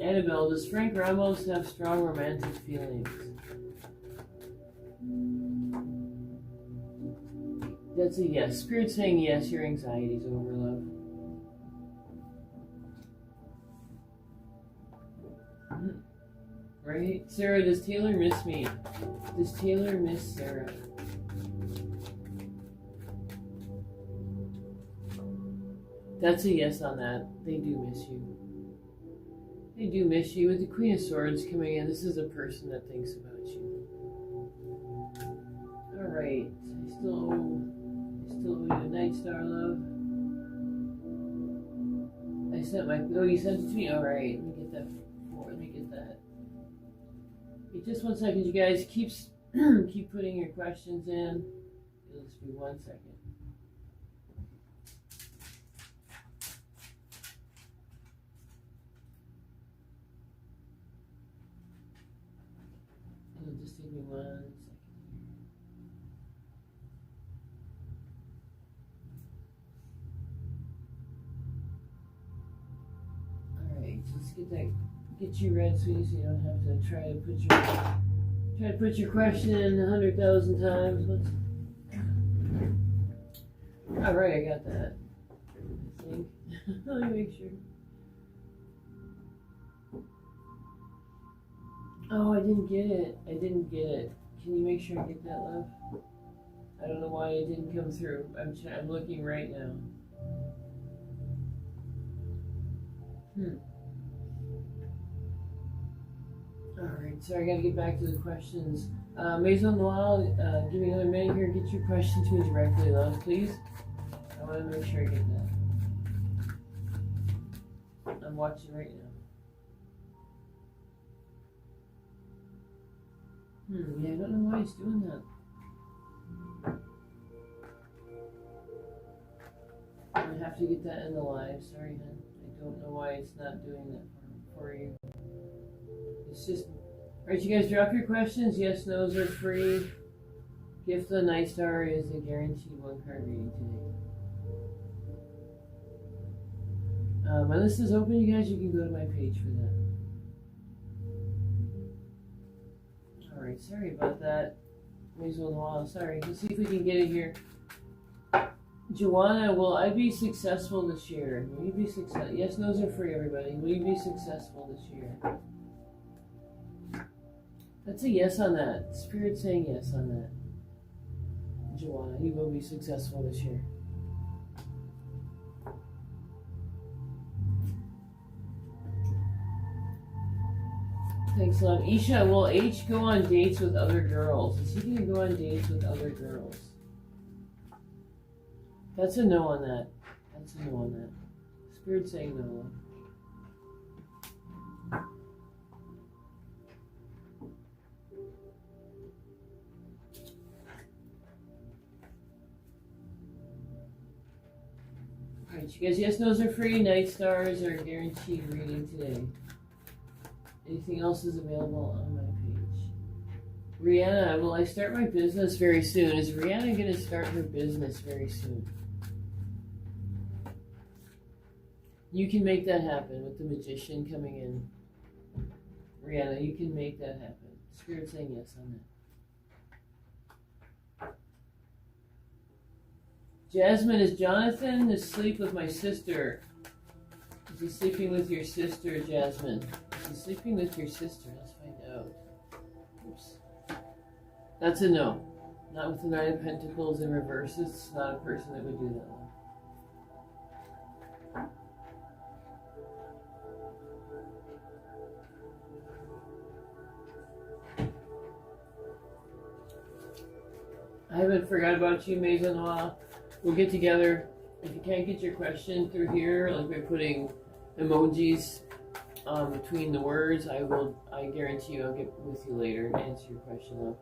Annabelle, does Frank Ramos have strong romantic feelings? That's a yes. Spirit saying yes, your anxiety's over, love. Right? Sarah, does Taylor miss me? Does Taylor miss Sarah? That's a yes on that. They do miss you. They do miss you. With the Queen of Swords coming in, this is a person that thinks about you. Alright. I still owe you a Night Star, love. I sent my... Oh, you sent it to me? Alright. Let me get that. Let me get that. Wait, just 1 second, you guys. Keep putting your questions in. It'll just be 1 second. It'll just take me 1 second. Alright, so let's get you read, sweetie, so you don't have to try to put your question in 100,000 times. Alright, I got that. I think. Let me make sure. Oh, I didn't get it. Can you make sure I get that, love? I don't know why it didn't come through. I'm looking right now. Alright, so I gotta get back to the questions. Maison Noir, give me another minute here. Get your question to me directly, love, please. I want to make sure I get that. I'm watching right now. Yeah, I don't know why it's doing that. I have to get that in the live. Sorry, hon. I don't know why it's not doing that for you. It's just... Alright, you guys drop your questions. Yes, no's are free. Gift of the Night Star is a guaranteed 1-card reading today. My list is open, you guys. You can go to my page for that. Alright, sorry about that. Maison Noir, sorry. Let's see if we can get it here. Joanna, will I be successful this year? Will you be successful? Yes, no's are free, everybody. Will you be successful this year? That's a yes on that. Spirit saying yes on that. Joanna, you will be successful this year. Thanks, love. Isha, will H go on dates with other girls? Is he going to go on dates with other girls? That's a no on that. That's a no on that. Spirit saying no. Alright, you guys, yes, no's are free. Night Stars are guaranteed reading today. Anything else is available on my page. Rihanna, will I start my business very soon? Is Rihanna going to start her business very soon? You can make that happen with the Magician coming in. Rihanna, you can make that happen. Spirit saying yes on that. Jasmine, is Jonathan asleep with my sister? Is he sleeping with your sister, Jasmine? Is he sleeping with your sister? Let's find out. Oops. That's a no. Not with the Knight of Pentacles in reverse. It's not a person that would do that one. I haven't forgot about you, Maison Noir. We'll get together. If you can't get your question through here, like by putting emojis between the words, I guarantee you I'll get with you later and answer your question though.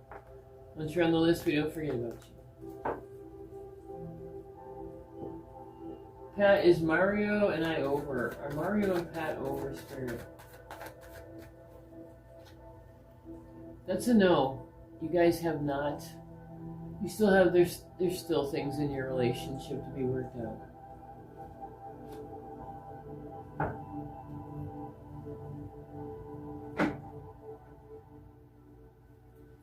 Once you're on the list, we don't forget about you. Pat, is Mario and I over? Are Mario and Pat over, Spirit? That's a no. You guys have not. You still have, there's still things in your relationship to be worked out.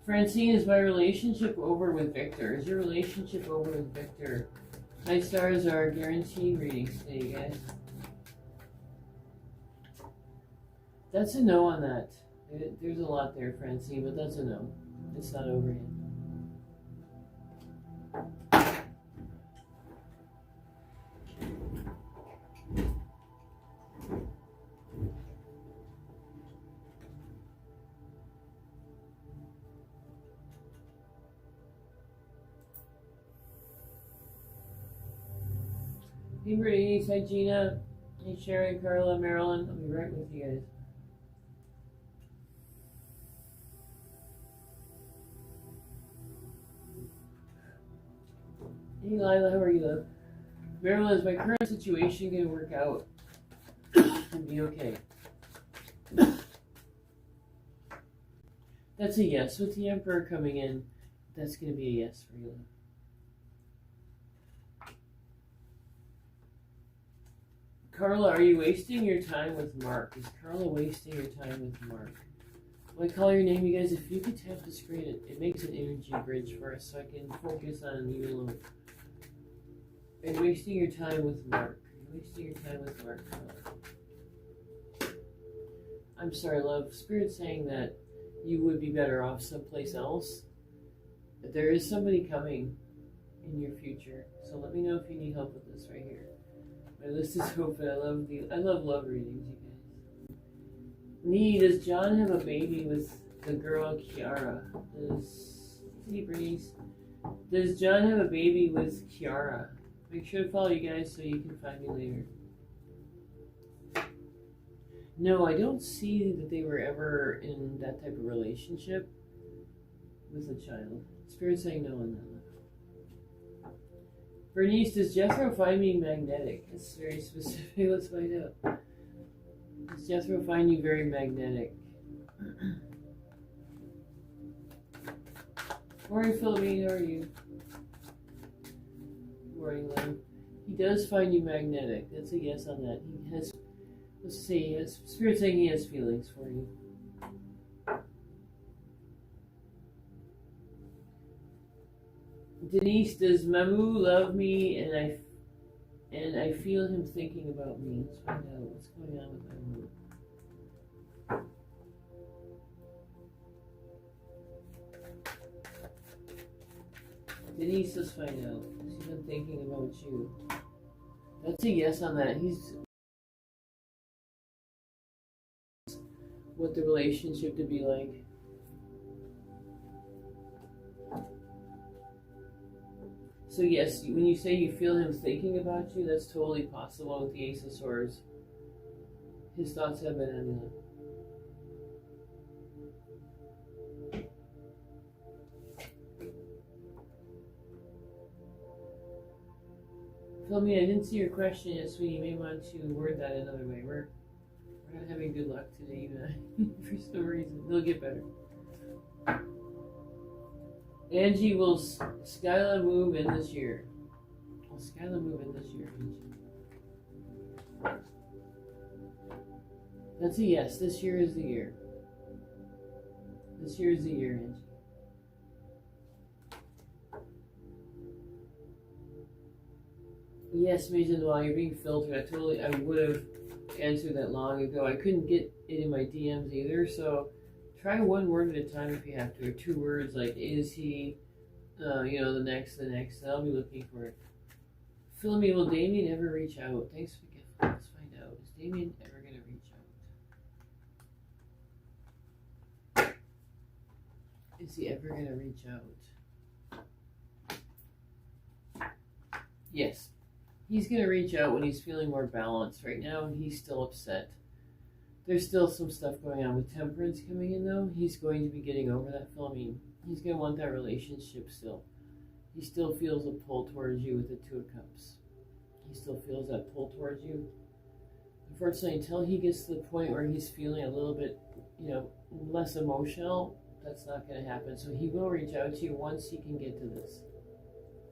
Francine, is my relationship over with Victor? Is your relationship over with Victor? My stars are guaranteed readings today, you guys. That's a no on that. There's a lot there, Francine, but that's a no. It's not over yet. Hey, Bernice. Hi, Gina. Hey, Sharon, Carla, Marilyn. I'll be right with you guys. Hey, Lila. How are you, love? Marilyn, is my current situation going to work out and be okay? That's a yes. With the Emperor coming in, that's going to be a yes for you, love. Carla, are you wasting your time with Mark? Is Carla wasting your time with Mark? When I call your name, you guys, if you could tap the screen, it makes an energy bridge for us so I can focus on you alone. Are you wasting your time with Mark? Are you wasting your time with Mark, Carla? I'm sorry, love. Spirit's saying that you would be better off someplace else. But there is somebody coming in your future. So let me know if you need help with this right here. My list is open. I love love readings, you guys. Does John have a baby with the girl Kiara? Does John have a baby with Kiara? Make sure to follow you guys so you can find me later. No, I don't see that they were ever in that type of relationship with a child. Spirit's saying no on that one. Bernice, does Jethro find me magnetic? That's very specific. Let's find out. Does Jethro find you very magnetic? Morning, Philomene. How are you? Morning, Lynn. He does find you magnetic. That's a yes on that. He has, let's see, he has, Spirit's saying he has feelings for you. Denise, does Mamu love me and I feel him thinking about me? Let's find out what's going on with Mamu. Denise, let's find out. He's been thinking about you. That's a yes on that. He's what the relationship to be like. So yes, when you say you feel him thinking about you, that's totally possible with the Ace of Swords. His thoughts have been on you. Philomene, I didn't see your question yet, sweetie. You may want to word that another way. We're not having good luck today, even for some reason. It'll get better. Angie, will Skyla move in this year? Will Skyla move in this year, Angie? That's a yes. This year is the year. This year is the year, Angie. Yes, Mason, while you're being filtered, I would have answered that long ago. I couldn't get it in my DMs either, so try one word at a time if you have to, or 2 words like, is he, the next. I'll be looking for it. Philomene, will Damien ever reach out? Thanks for the gift. Let's find out. Is Damien ever going to reach out? Is he ever going to reach out? Yes. He's going to reach out when he's feeling more balanced. Right now, he's still upset. There's still some stuff going on with temperance coming in, though. He's going to be getting over that, Philomene. He's going to want that relationship still. He still feels a pull towards you with the 2 of Cups. He still feels that pull towards you. Unfortunately, until he gets to the point where he's feeling a little bit, less emotional, that's not going to happen. So he will reach out to you once he can get to this.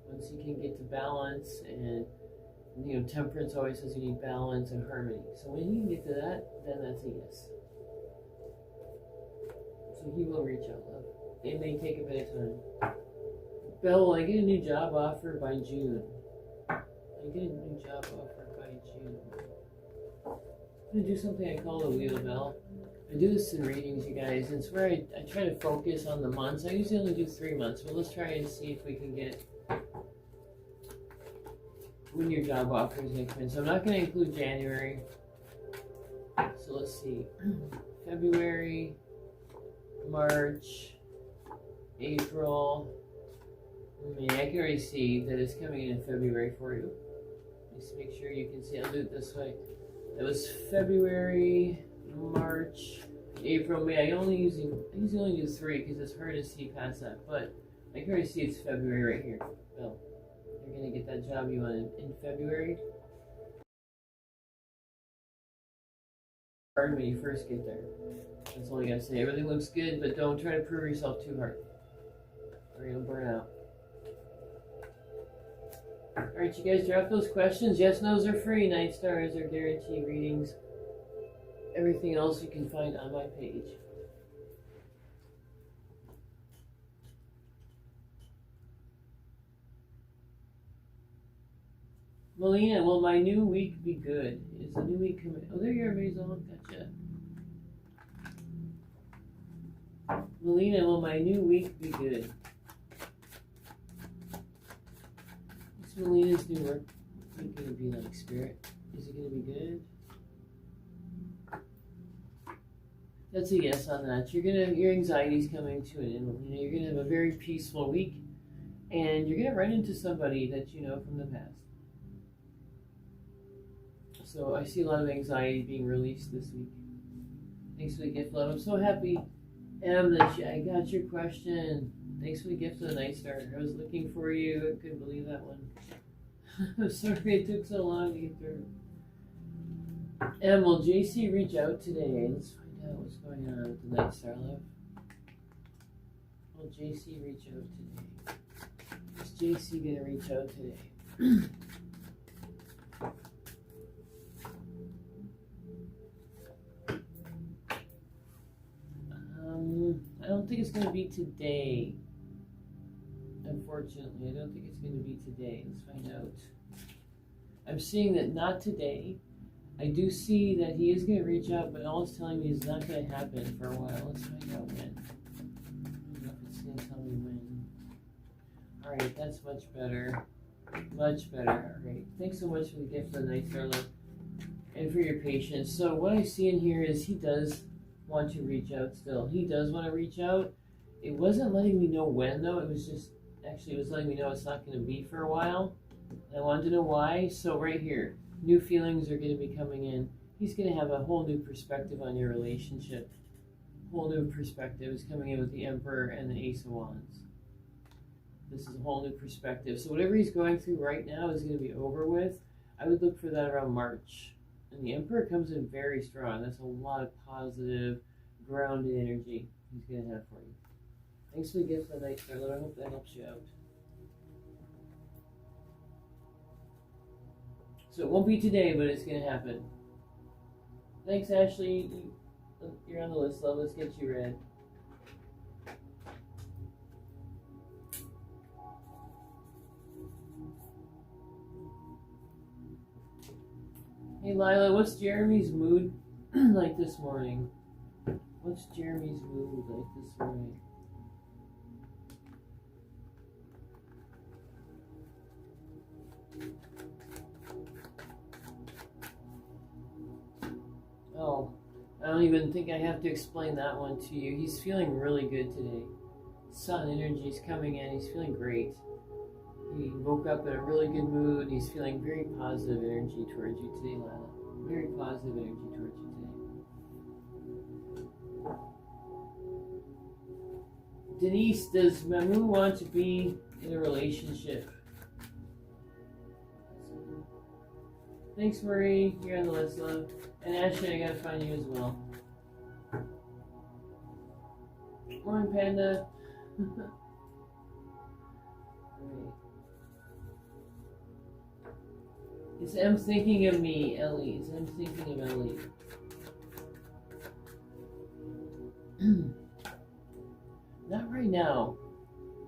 Once he can get to balance and temperance always says you need balance and harmony. So when you can get to that, then that's a yes. So he will reach out, love. it may take a bit of time. Belle, will I get a new job offer by June? I get a new job offer by June. I'm gonna do something I call the wheel, Belle. I do this in readings, you guys, and it's where I try to focus on the months. I usually only do 3 months, but let's try and see if we can get when your job offer is going to come in. So I'm not going to include January. So let's see. February, March, April. I mean, I can already see that it's coming in February for you. Just make sure you can see. I'll do it this way. It was February, March, April, May. I usually only do 3 because it's hard to see past that. But I can already see it's February right here. Bill, you're going to get that job you wanted in February. Hard when you first get there. That's all I got to say. Everything looks good, but don't try to prove yourself too hard, or you'll burn out. Alright, you guys drop those questions. Yes, no's are free. Night stars are guaranteed readings. Everything else you can find on my page. Melina, will my new week be good? Is the new week coming? Oh, there you are, Maison. Gotcha. Melina, will my new week be good? What's Melina's new work going to be like, Spirit? Is it going to be good? That's a yes on that. Your anxiety's coming to an end, Melina. You're gonna have a very peaceful week, and you're gonna run into somebody that you know from the past. So I see a lot of anxiety being released this week. Thanks for the gift, love. I'm so happy, Em, that I got your question. Thanks for the gift of the Night Star. I was looking for you. I couldn't believe that one. I'm sorry it took so long to get through. Em, will JC reach out today? Let's find out what's going on with the Night Star, love. Will JC reach out today? Is JC gonna reach out today? I don't think it's going to be today. Unfortunately, I don't think it's going to be today. Let's find out. I'm seeing that not today. I do see that he is going to reach out, but all it's telling me is not going to happen for a while. Let's find out when. I don't know if it's going to tell me when. Alright, that's much better. Much better. Alright, thanks so much for the gift of the Night Star, love, and for your patience. So what I see in here is he does want to reach out still. He does want to reach out. It wasn't letting me know when, though. It was just, actually, it was letting me know it's not going to be for a while. I wanted to know why. So right here, new feelings are going to be coming in. He's going to have a whole new perspective on your relationship. Whole new perspective is coming in with the Emperor and the Ace of Wands. This is a whole new perspective. So whatever he's going through right now is going to be over with. I would look for that around March. And the Emperor comes in very strong. That's a lot of positive, grounded energy he's going to have for you. Thanks for the gift of the Night Star, Lord. I hope that helps you out. So it won't be today, but it's going to happen. Thanks, Ashley. You're on the list, love. Let's get you read. Hey Lila, what's Jeremy's mood like this morning? What's Jeremy's mood like this morning? Oh, I don't even think I have to explain that one to you. He's feeling really good today. Sun energy is coming in. He's feeling great. He woke up in a really good mood. He's feeling very positive energy towards you today, Lila. Very positive energy towards you today. Denise, does Mamu want to be in a relationship? Thanks, Marie. You're on the list, love. And Ashley, I gotta find you as well. Morning, Panda. Is M thinking of me, Ellie? Is M thinking of Ellie? Not right right now.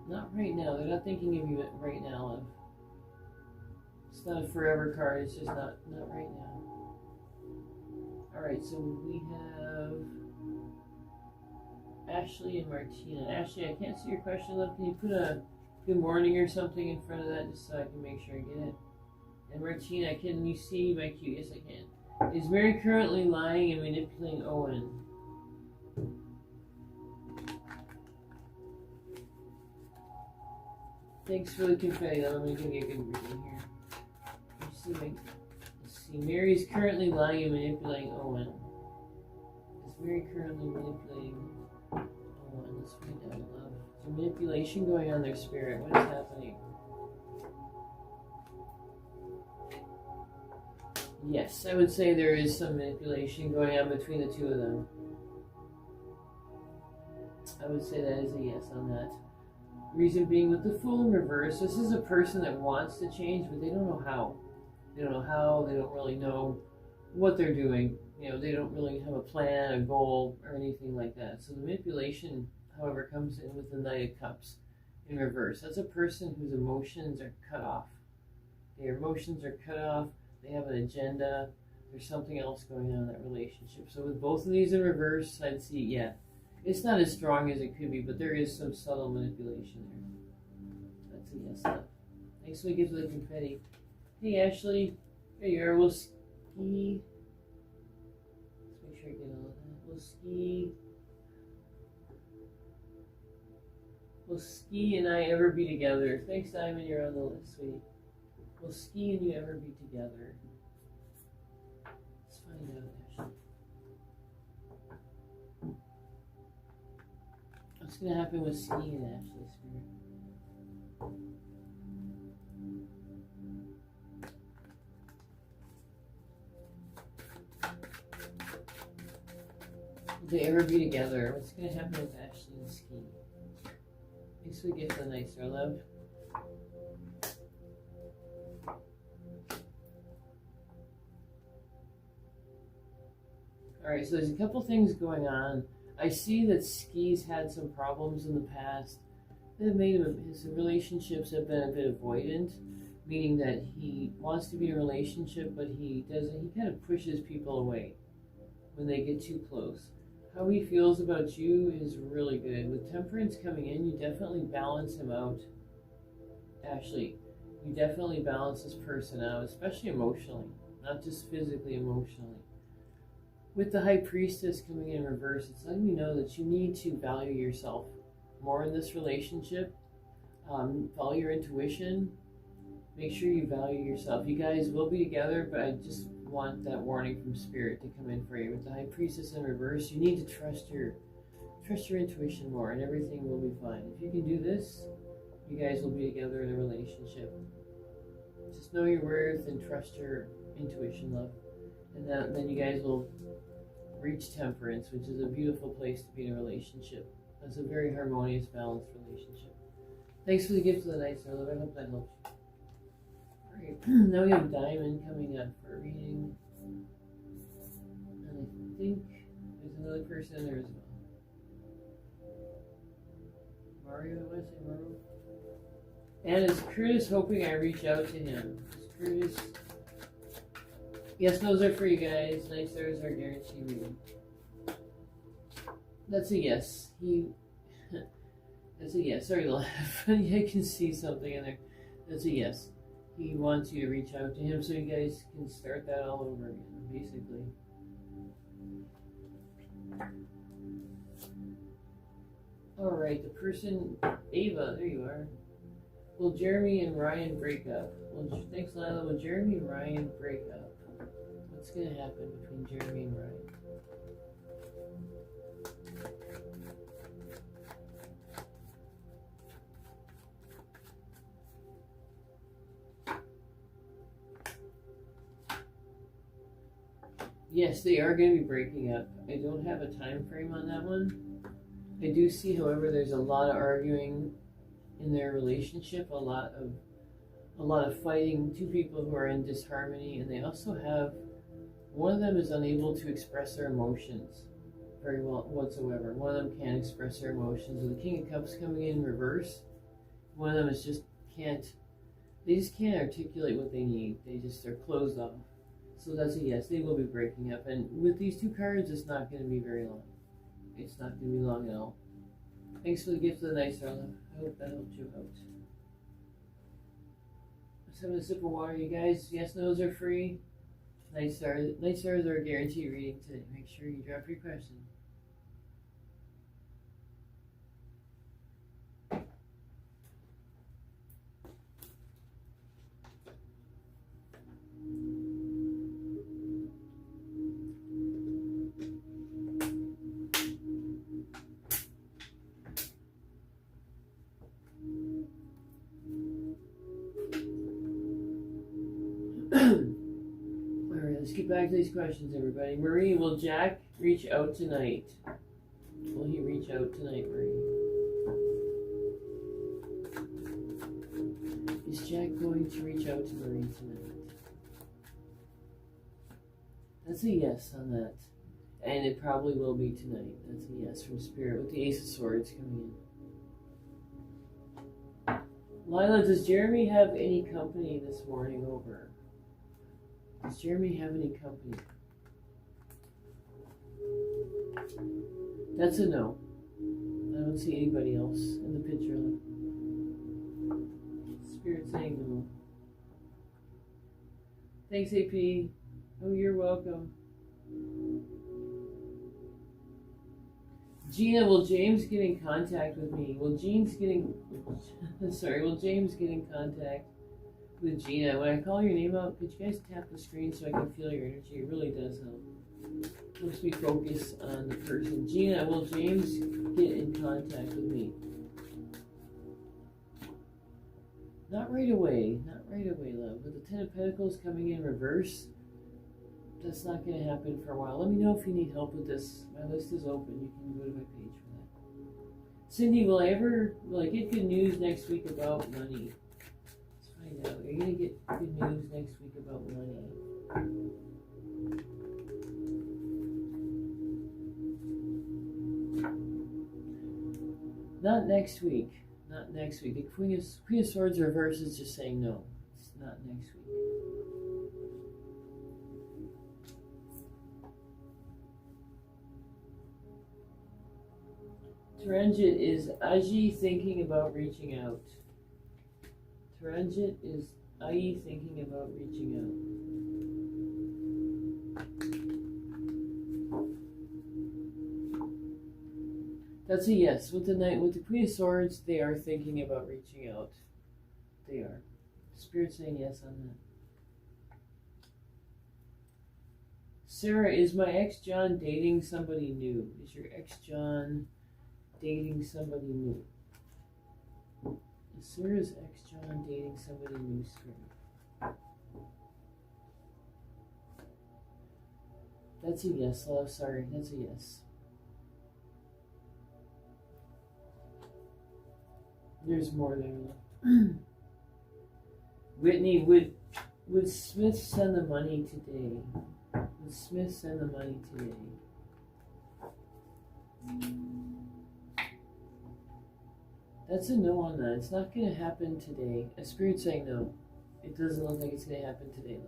Not right now. They're not thinking of you right now, love. It's not a forever card. It's just not right now. Alright, so we have Ashley and Martina. Ashley, I can't see your question, love. Can you put a good morning or something in front of that just so I can make sure I get it? And Martina, can you see my cue? Yes, I can. Is Mary currently lying and manipulating Owen? Thanks for the confetti, though. I'm going to give you a good reading here. Let's see. Mary's currently lying and manipulating Owen. Is Mary currently manipulating Owen? Let's find out, love. Is there manipulation going on in their spirit? What is happening? Yes, I would say there is some manipulation going on between the two of them. I would say that is a yes on that. Reason being, with the Fool in reverse, this is a person that wants to change, but they don't know how. They don't know how, they don't really know what they're doing. You know, they don't really have a plan, a goal, or anything like that. So the manipulation, however, comes in with the Knight of Cups in reverse. That's a person whose emotions are cut off. Their emotions are cut off, they have an agenda, there's something else going on in that relationship. So with both of these in reverse, I'd see, yeah, it's not as strong as it could be, but there is some subtle manipulation there. That's a yes, love. Thanks for the gift of the confetti. Hey, Ashley. There you are. We'll ski. Let's make sure I get all of that. Will ski and I ever be together? Thanks, Diamond. You're on the list, sweetie. Will ski and you ever be together? Let's find out, Ashley. What's going to happen with ski and Ashley, spirit? Will they ever be together? What's going to happen with Ashley and ski? Thanks for the gift of the night, sir, love. Alright, so there's a couple things going on. I see that Ski's had some problems in the past that have made him, his relationships have been a bit avoidant, meaning that he wants to be in a relationship, but he kind of pushes people away when they get too close. How he feels about you is really good. With Temperance coming in, you definitely balance him out. Ashley, you definitely balance this person out, especially emotionally, not just physically, emotionally. With the High Priestess coming in reverse, it's letting me know that you need to value yourself more in this relationship. Follow your intuition. Make sure you value yourself. You guys will be together, but I just want that warning from Spirit to come in for you. With the High Priestess in reverse, you need to trust your intuition more, and everything will be fine. If you can do this, you guys will be together in a relationship. Just know your worth and trust your intuition, love. And then you guys will reach Temperance, which is a beautiful place to be in a relationship. That's a very harmonious, balanced relationship. Thanks for the gift of the night, sir. I hope that helps you. Alright, now we have Diamond coming up for a reading. And I think there's another person in there as well. Mario, I want to say Mario. And is Curtis hoping I reach out to him? Is Curtis... Yes, those are for you guys. Night stars are guaranteed reading. That's a yes. That's a yes. Sorry to laugh. I can see something in there. That's a yes. He wants you to reach out to him so you guys can start that all over again, basically. Alright, the person, Ava, there you are. Will Jeremy and Ryan break up? Well, thanks, Lila. Will Jeremy and Ryan break up? What's going to happen between Jeremy and Ryan? Yes, they are going to be breaking up. I don't have a time frame on that one. I do see, however, there's a lot of arguing in their relationship, a lot of fighting, two people who are in disharmony, and they also have, one of them is unable to express their emotions very well whatsoever. One of them can't express their emotions. With the King of Cups coming in reverse, one of them is just can't. They just can't articulate what they need. They're closed off. So that's a yes. They will be breaking up. And with these two cards, it's not going to be very long. It's not going to be long at all. Thanks for the gift of the night, Starla. I hope that helped you out. Let's have a sip of water, you guys. Yes, no's are free. Night stars are a guaranteed reading today. Make sure you drop your question. Let's get back to these questions, everybody. Marie, will Jack reach out tonight? Will he reach out tonight, Marie? Is Jack going to reach out to Marie tonight? That's a yes on that. And it probably will be tonight. That's a yes from Spirit with the Ace of Swords coming in. Lila, does Jeremy have any company this morning over? Does Jeremy have any company? That's a no. I don't see anybody else in the picture. Spirit saying no. Thanks, AP. Oh, you're welcome. Gina, will James get in contact with me? Will James get in contact with Gina? When I call your name out, could you guys tap the screen so I can feel your energy? It really does help. Helps me focus on the person. Gina, will James get in contact with me? Not right away. Not right away, love. With the Ten of Pentacles coming in reverse, that's not going to happen for a while. Let me know if you need help with this. My list is open. You can go to my page for that. Cindy, will I get good news next week about money? Let's find out. Are you going to get good news next week about money? Not next week. Not next week. The Queen of Swords reverse is just saying no. It's not next week. Taranjit, is Aji thinking about reaching out? Taranjit, is Aji thinking about reaching out? That's a yes. With the Queen of Swords, they are thinking about reaching out. They are. Spirit saying yes on that. Sarah, is my ex-John dating somebody new? Is your ex-John dating somebody new? Is Sarah's ex-John dating somebody new, Spirit? That's a yes, love. Sorry, that's a yes. There's more there. Whitney, would Smith send the money today? Would Smith send the money today? That's a no on that. It's not going to happen today. A Spirit saying no. It doesn't look like it's going to happen today.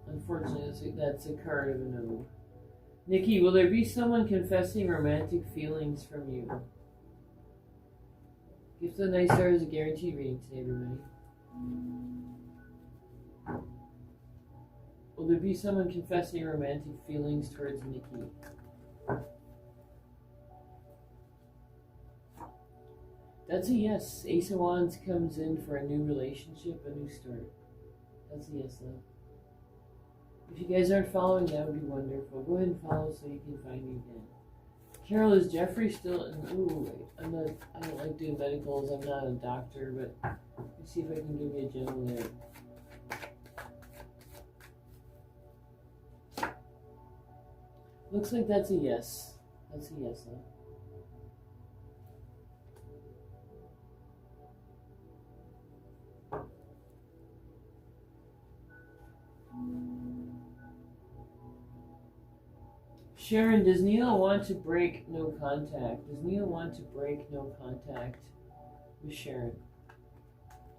Unfortunately, that's a card of a no. Nikki, will there be someone confessing romantic feelings from you? Gift of the Night Star is a guaranteed reading today, everybody. Will there be someone confessing romantic feelings towards Nikki? That's a yes. Ace of Wands comes in for a new relationship, a new start. That's a yes, though. If you guys aren't following, that would be wonderful. Go ahead and follow so you can find me again. Carol, is Jeffrey still in? Ooh, I don't like doing medicals. I'm not a doctor, but let's see if I can give you a general there. Looks like that's a yes. That's a yes, though. Sharon, does Neil want to break no contact? Does Neil want to break no contact with Sharon?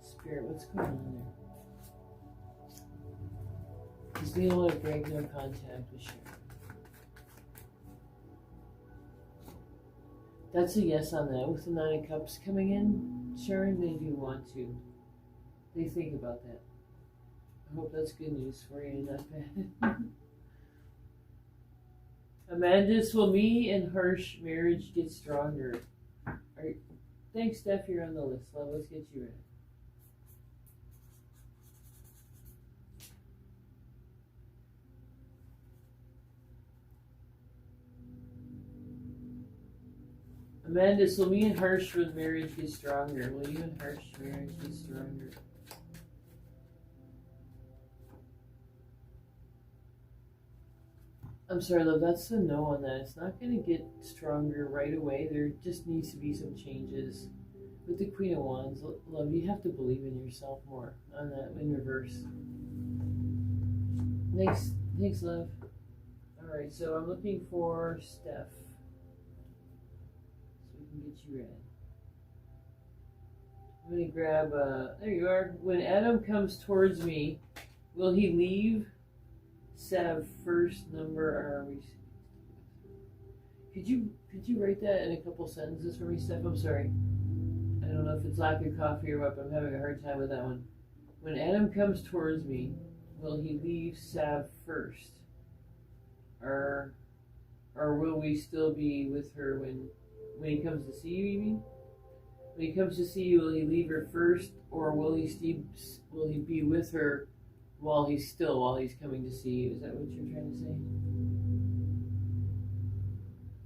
Spirit, what's going on there? Does Neil want to break no contact with Sharon? That's a yes on that. With the Nine of Cups coming in, Sharon, they do want to. They think about that. I hope that's good news for you, not bad. Amanda's, will me and Harsh marriage get stronger? Thanks, Steph, you're on the list. Love, let's get you in. Amanda, so me and Harsh will marriage get stronger? Will you and Harsh marriage get stronger? I'm sorry, love, that's a no on that. It's not going to get stronger right away. There just needs to be some changes. With the Queen of Wands, love, you have to believe in yourself more on that in reverse. Thanks, love. All right, so I'm looking for Steph. Get you in. I'm going to grab, there you are. When Adam comes towards me, will he leave Sav first number, or are we... Could you write that in a couple sentences for me, Steph? I'm sorry. I don't know if it's lack of coffee or what, but I'm having a hard time with that one. When Adam comes towards me, will he leave Sav first? Or will we still be with her when he comes to see you, you mean? When he comes to see you, will he leave her first, or will he be with her while he's coming to see you? Is that what you're trying to say?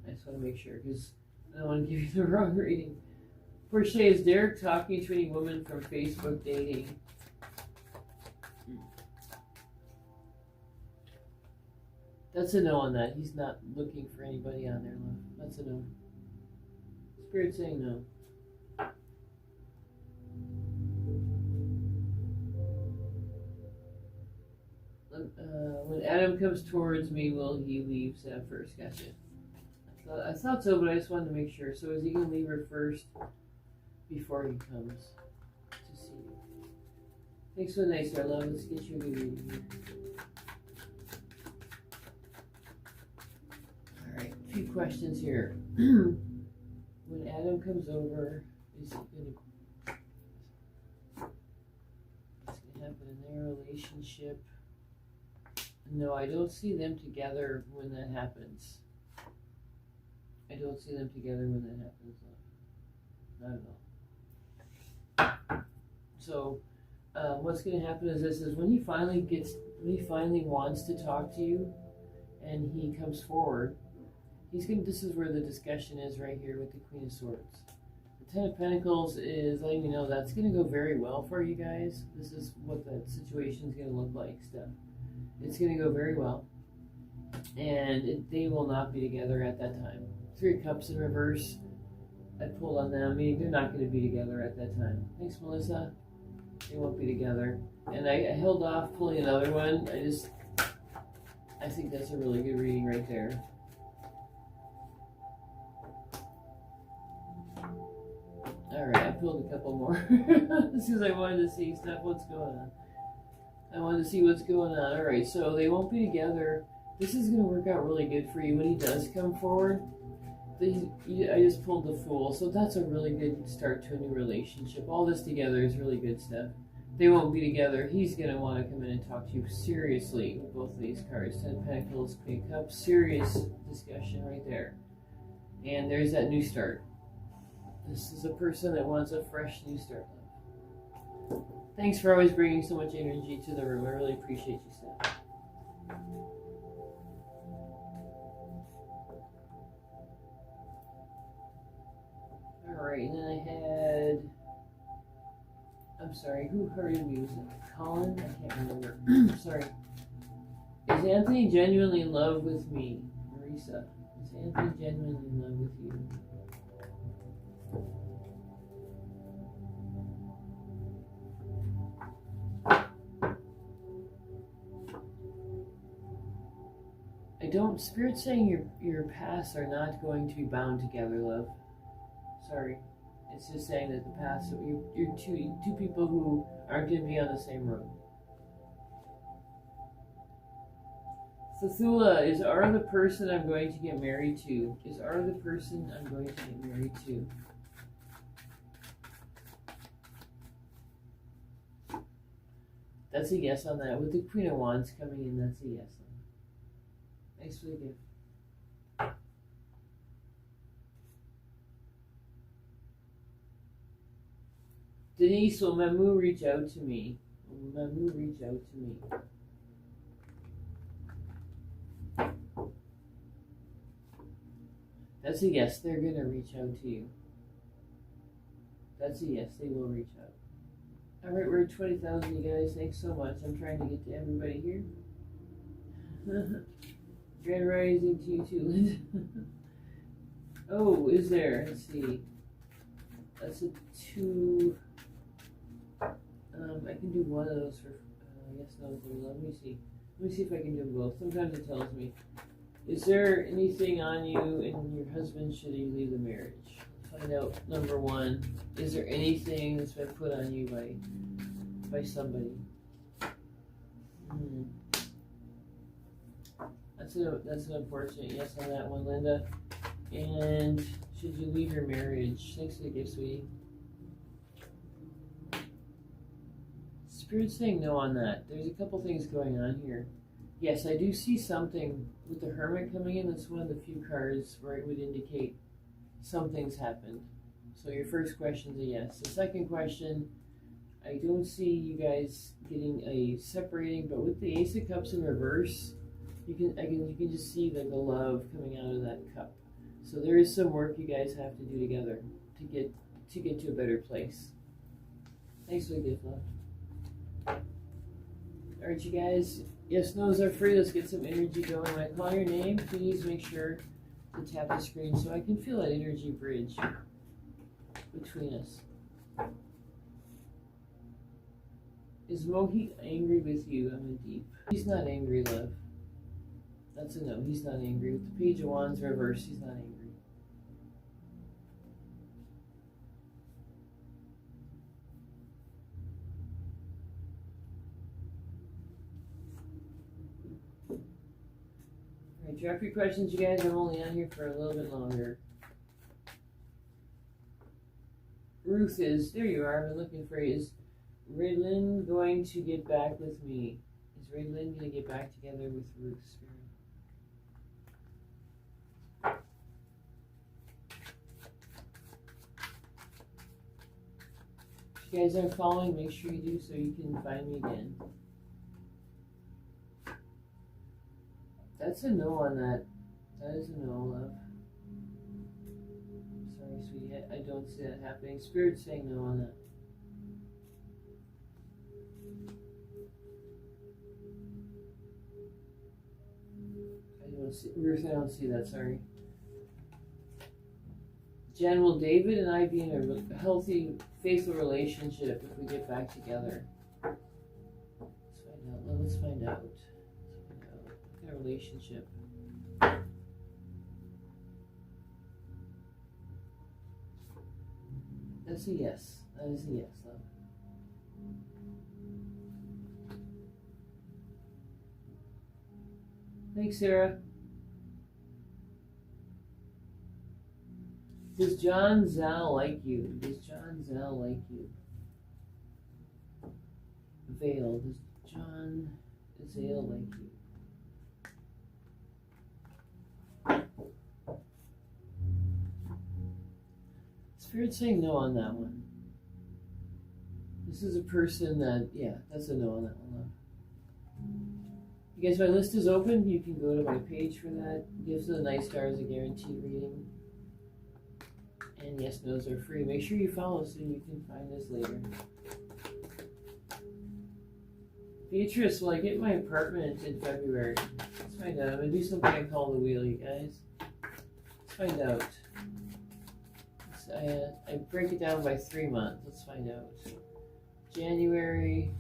I just want to make sure, because I don't want to give you the wrong reading. Porche, is Derek talking to any woman from Facebook dating? That's a no on that. He's not looking for anybody on there, love. That's a no. Spirit saying no. When Adam comes towards me, will he leave Sam first? Gotcha. I thought so, but I just wanted to make sure. So is he going to leave her first before he comes to see you? Thanks for the nice, our love. Let's get you a good reading here. All right, a few questions here. When Adam comes over, is it going to happen in their relationship? No, I don't see them together when that happens. I don't see them together when that happens. Not at all. So, what's going to happen is this: is when he finally wants to talk to you, and he comes forward. This is where the discussion is right here with the Queen of Swords. The Ten of Pentacles is letting me know that's going to go very well for you guys. This is what that situation is going to look like, Steph. It's going to go very well. And they will not be together at that time. Three of Cups in reverse. I pulled on them, meaning they're not going to be together at that time. Thanks, Melissa. They won't be together. And I held off pulling another one. I think that's a really good reading right there. Alright, I pulled a couple more because I wanted to see stuff, what's going on. I wanted to see what's going on. Alright, so they won't be together. This is going to work out really good for you when he does come forward. I just pulled the Fool, so that's a really good start to a new relationship. All this together is really good stuff. They won't be together. He's going to want to come in and talk to you seriously with both of these cards. Ten of Pentacles, Queen of Cups, serious discussion right there. And there's that new start. This is a person that wants a fresh new start. Thanks for always bringing so much energy to the room. I really appreciate you, Steph. Alright, and then I had... I'm sorry, who hurried me? Was it Colin? I can't remember. Sorry. Is Anthony genuinely in love with me? Marisa, is Anthony genuinely in love with you? I don't. Spirit's saying your paths are not going to be bound together, love. Sorry. It's just saying that the paths, you're two people who aren't going to be on the same road. Thula, is R the person I'm going to get married to? Is R the person I'm going to get married to? That's a yes on that. With the Queen of Wands coming in, that's a yes on that. Thanks for the gift. Denise, will Mamu reach out to me? Will Mamu reach out to me? That's a yes. They're going to reach out to you. That's a yes. They will reach out. All right, we're at 20,000, you guys. Thanks so much. I'm trying to get to everybody here. Grand rising to you too, Linda. Oh, is there? Let's see. That's a 2. I can do one of those for yes, no, let me see. Let me see if I can do both. Sometimes it tells me. Is there anything on you and your husband should he leave the marriage? Find out. Number 1. Is there anything that's been put on you by somebody? That's an unfortunate yes on that one, Linda. And should you leave your marriage? Thanks for the gift, sweetie. Spirit's saying no on that. There's a couple things going on here. Yes, I do see something with the Hermit coming in. That's one of the few cards where it would indicate something's happened. So your first question's a yes. The second question, I don't see you guys getting a separating, but with the Ace of Cups in reverse, you can just see the love coming out of that cup. So there is some work you guys have to do together to get to a better place. Thanks for the gift, love. Alright, you guys. Yes, no's are free. Let's get some energy going. When I call your name, please make sure to tap the screen so I can feel that energy bridge between us. Is Mohit angry with you? I'm a deep. He's not angry, love. That's a no. He's not angry. With the Page of Wands reverse, he's not angry. Alright, drop your questions, you guys. I'm only on here for a little bit longer. Ruth is, there you are. I've been looking for you. Is Raylyn going to get back with me? Is Raylyn going to get back together with Ruth, Spirit? If you guys aren't following, make sure you do so you can find me again. That's a no on that. That is a no, love. Sorry, sweetie. I don't see that happening. Spirit's saying no on that. I don't see, Ruth, I don't see that, sorry. Jen, will David and I be in a healthy, faithful relationship if we get back together? Let's find out. What kind of relationship? That's a yes. That is a yes, love. Thanks, Sarah. Does John Zal like you? Does John Zal like you? Vale. Does John Zal like you? Spirit's saying no on that one. This is a person that, yeah, that's a no on that one, love. You guys, my list is open. You can go to my page for that. Gifts of the Night Star is a guaranteed reading. And yes, no's are free. Make sure you follow so you can find us later. Beatrice, will I get my apartment in February? Let's find out. I'm going to do something I call the wheel, you guys. Let's find out. I break it down by 3 months. Let's find out. January,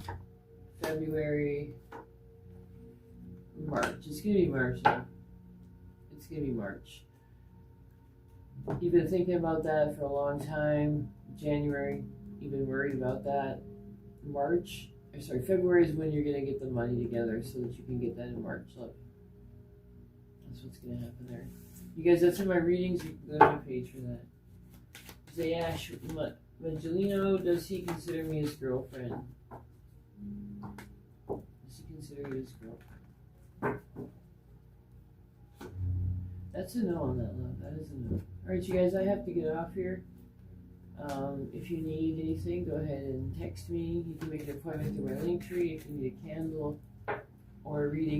February, March. It's going to be March now. It's gonna be March. You've been thinking about that for a long time. January, you've been worried about that. February is when you're gonna get the money together so that you can get that in March. Look, that's what's gonna happen there. You guys, that's in my readings. You can go to my page for that. Zayash, Magellino, does he consider me his girlfriend? Does he consider you his girlfriend? That's a no on that, love. That is a no. Alright, you guys, I have to get off here. If you need anything, go ahead and text me. You can make an appointment through my link tree if you need a candle or a reading.